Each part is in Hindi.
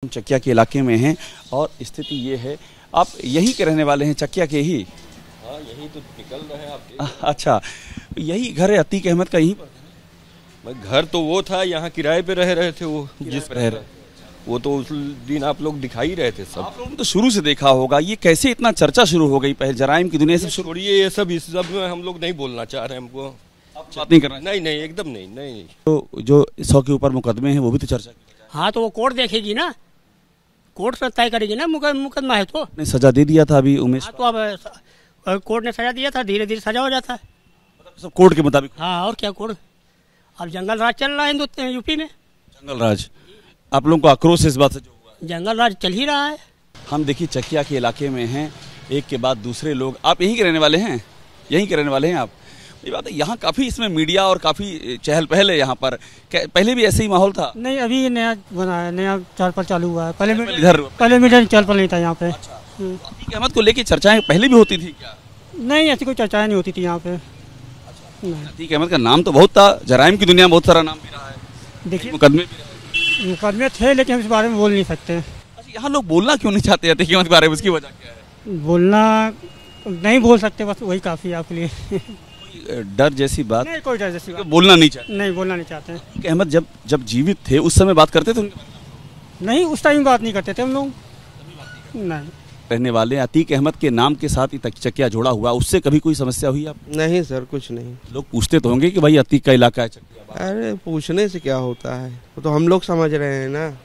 चकिया के इलाके में हैं और स्थिति ये है। आप यहीं के रहने वाले हैं, चकिया के ही? हाँ, यहीं तो निकल रहे हैं आप। अच्छा, यही घर है अतीक अहमद का? यहीं पर घर तो वो था, यहाँ किराए पे रह रहे थे वो, जिस रह रहे, वो तो उस दिन आप लोग दिखाई रहे थे सब। आप लोगों ने तो शुरू से देखा होगा। ये कैसे इतना चर्चा शुरू हो गई? पहले जराइम की दुनिया से शुरू। छोड़िए ये सब, इस सब में हम लोग नहीं बोलना चाह रहे हैं। हमको आप बात नहीं कर रहे? नहीं नहीं, एकदम नहीं नहीं। तो जो 100 के ऊपर मुकदमे हैं वो भी तो चर्चा की। हाँ, तो वो कोर्ट देखेगी ना, कोर्ट तय करेगी ना। मुकदमा है तो ने सजा दे दिया था अभी उमेश। हाँ, तो अब कोर्ट ने सजा दिया था, धीरे धीरे सजा हो जाता है। सब कोर्ट के मुताबिक? हाँ, और क्या कोर्ट। अब जंगल राज चल रहा है यूपी में। जंगल राज, आप लोगों को आक्रोश इस बात से जो हुआ? जंगल राज चल ही रहा है। हम देखिए चकिया के इलाके में हैं, एक के बाद दूसरे लोग। आप यहीं के रहने वाले हैं? यहीं के रहने वाले हैं आप? ये बात है, यहाँ काफी इसमें मीडिया और काफी चहल पहल है यहाँ पर। पहले भी ऐसे ही माहौल था? नहीं, अभी ये नया बना है, नया चहल पहल चालू हुआ है। पहले इधर चहल पहल नहीं था यहाँ पे। अतीक अहमद को लेके चर्चाएं पहले भी होती थी क्या? नहीं, ऐसी कोई चर्चाएं नहीं होती थी यहाँ पे। अतीक अहमद का नाम तो बहुत था, जराइम की दुनिया में बहुत सारा नाम भी रहा है, देखिए मुकदमे भी रहे। मुकदमे थे, लेकिन हम इस बारे में बोल नहीं सकते। अच्छा, यहाँ लोग बोलना क्यों नहीं चाहते अतीक अहमद के बारे में? उसकी वजह क्या है? बोलना नहीं बोल सकते, बस वही काफ़ी है आपके लिए। डर जैसी बात? नहीं, कोई डर जैसी बात बोलना नहीं चाहते? नहीं, बोलना नहीं चाहते। अतीक अहमद जब जीवित थे उस समय बात करते थे उनके बारे में? नहीं, उस टाइम बात नहीं करते थे हम लोग। नहीं। रहने वाले अतीक अहमद के नाम के साथ ही चकिया जोड़ा हुआ, उससे कभी कोई समस्या हुई आप? नहीं सर, कुछ नहीं। लोग पूछते तो होंगे कि भाई अतीक का इलाका है चकिया। अरे पूछने से क्या होता है, वो तो हम लोग समझ रहे हैं ना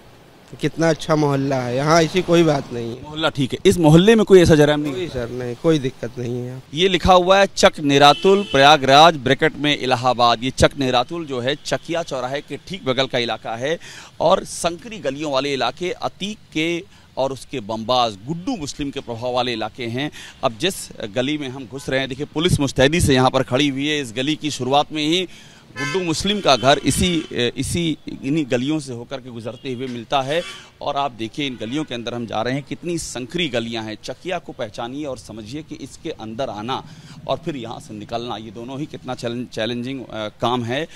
कितना अच्छा मोहल्ला है यहाँ। ऐसी कोई बात नहीं है। मोहल्ला ठीक है, इस मोहल्ले में कोई ऐसा जराइम नहीं? कोई सर नहीं, कोई दिक्कत नहीं है। ये लिखा हुआ है चक नेरातुल प्रयागराज ब्रैकेट में इलाहाबाद। ये चक नेरातुल जो है चकिया चौराहे के ठीक बगल का इलाका है और संकरी गलियों वाले इलाके अतीक के और उसके बमबाज गुड्डू मुस्लिम के प्रभाव वाले इलाके हैं। अब जिस गली में हम घुस रहे हैं, देखिए पुलिस मुस्तैदी से यहाँ पर खड़ी हुई है। इस गली की शुरुआत में ही गुड्डू मुस्लिम का घर इन्हीं गलियों से होकर के गुजरते हुए मिलता है। और आप देखिए इन गलियों के अंदर हम जा रहे हैं, कितनी संकरी गलियां हैं। चकिया को पहचानिए और समझिए कि इसके अंदर आना और फिर यहाँ से निकलना, ये दोनों ही कितना चैलेंजिंग काम है।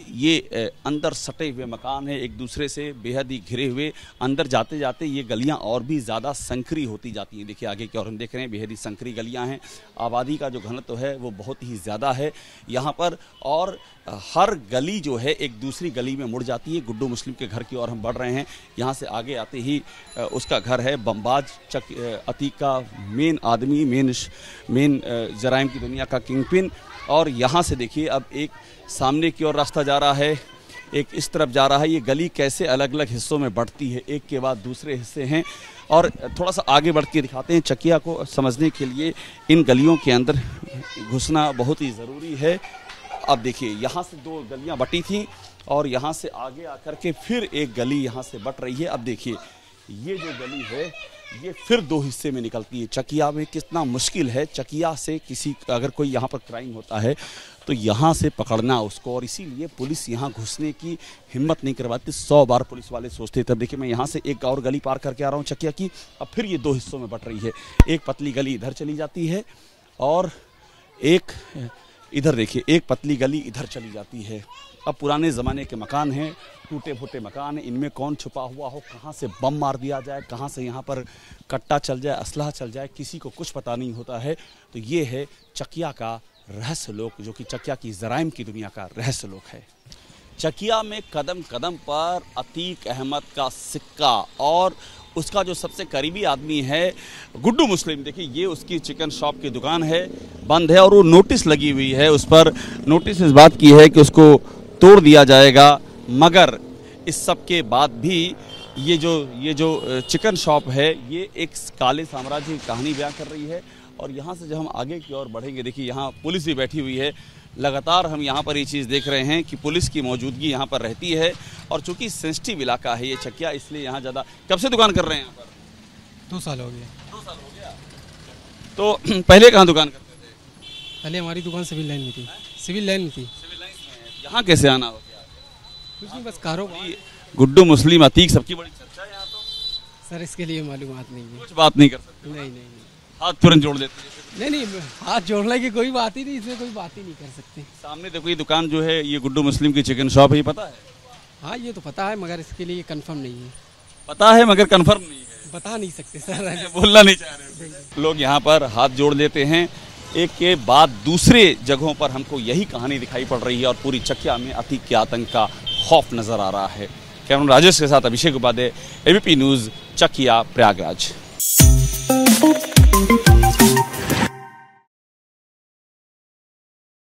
ये अंदर सटे हुए मकान है, एक दूसरे से बेहद ही घिरे हुए। अंदर जाते जाते ये गलियां और भी ज़्यादा संकरी होती जाती हैं। देखिए आगे की ओर हम देख रहे हैं, बेहद ही संकरी गलियां हैं। आबादी का जो घनत्व है वो बहुत ही ज़्यादा है यहाँ पर, और हर गली जो है एक दूसरी गली में मुड़ जाती है। गुड्डू मुस्लिम के घर की ओर हम बढ़ रहे हैं। यहाँ से आगे आते ही उसका घर है। बमबाज अतीक का मेन आदमी, मेन जराइम की दुनिया का किंगपिन। और यहाँ से देखिए अब एक सामने की ओर रास्ता जा रहा है, एक इस तरफ जा रहा है। ये गली कैसे अलग अलग हिस्सों में बढ़ती है, एक के बाद दूसरे हिस्से हैं। और थोड़ा सा आगे बढ़ के दिखाते हैं। चकिया को समझने के लिए इन गलियों के अंदर घुसना बहुत ही ज़रूरी है। अब देखिए यहाँ से दो गलियाँ बटी थीं और यहाँ से आगे आकर के फिर एक गली यहाँ से बट रही है। अब देखिए ये जो गली है ये फिर दो हिस्से में निकलती है। चकिया में कितना मुश्किल है, चकिया से किसी अगर कोई यहाँ पर क्राइम होता है तो यहाँ से पकड़ना उसको, और इसीलिए पुलिस यहाँ घुसने की हिम्मत नहीं करवाती। 100 बार पुलिस वाले सोचते। तब देखिए मैं यहाँ से एक और गली पार करके आ रहा हूँ चकिया की। अब फिर ये दो हिस्सों में बट रही है। एक पतली गली इधर चली जाती है और एक इधर देखिए, एक पतली गली इधर चली जाती है। अब पुराने ज़माने के मकान हैं, टूटे फूटे मकान हैं। इनमें कौन छुपा हुआ हो, कहाँ से बम मार दिया जाए, कहाँ से यहाँ पर कट्टा चल जाए, असलहा चल जाए, किसी को कुछ पता नहीं होता है। तो ये है चकिया का रहस्य लोक, जो कि चकिया की जराइम की दुनिया का रहस्य लोक है। चकिया में कदम कदम पर अतीक अहमद का सिक्का और उसका जो सबसे करीबी आदमी है गुड्डू मुस्लिम। देखिए ये उसकी चिकन शॉप की दुकान है, बंद है और वो नोटिस लगी हुई है। उस पर नोटिस इस बात की है कि उसको तोड़ दिया जाएगा। मगर इस सब के बाद भी ये जो चिकन शॉप है ये एक काले साम्राज्य की कहानी बयां कर रही है। और यहाँ से जब हम आगे की ओर बढ़ेंगे, देखिए यहाँ पुलिस भी बैठी हुई है। लगातार हम यहाँ पर ये चीज़ देख रहे हैं कि पुलिस की मौजूदगी यहाँ पर रहती है। और चूँकि सेंसिटिव इलाका है ये चकिया, इसलिए यहाँ ज़्यादा। कब से दुकान कर रहे हैं यहाँ पर? 2 साल हो गए। 2 साल हो गया। तो पहले कहाँ दुकान करते थे? पहले हमारी दुकान सिविल लाइन में थी। सिविल लाइन में थी। सिविल लाइन में। यहाँ कैसे आना हो गया? कुछ नहीं, बस कारोबार। गुड्डू मुस्लिम अतीक सबकी बड़ी चर्चा है यहाँ तो। सर इसके लिए मालूमात नहीं है। कुछ बात नहीं कर सकते? नहीं, हाथ तुरंत जोड़ देते हैं? नहीं, हाथ जोड़ने की कोई बात ही नहीं, इसमें कोई बात ही नहीं कर सकते। सामने देखो ये दुकान जो है ये गुड्डू मुस्लिम की चिकन शॉप है, ये पता है? हाँ, ये तो पता है, मगर इसके लिए कंफर्म नहीं है। पता है मगर कंफर्म नहीं है, बता नहीं सकते सर। बोलना नहीं चाह रहे। लोग यहाँ पर हाथ जोड़ लेते हैं, एक के बाद दूसरे जगहों पर हमको यही कहानी दिखाई पड़ रही है और पूरी चकिया में अतीक के आतंक का खौफ नजर आ रहा है। कैमरा राजेश के साथ अभिषेक उपाध्याय, एबीपी न्यूज़, चकिया, प्रयागराज।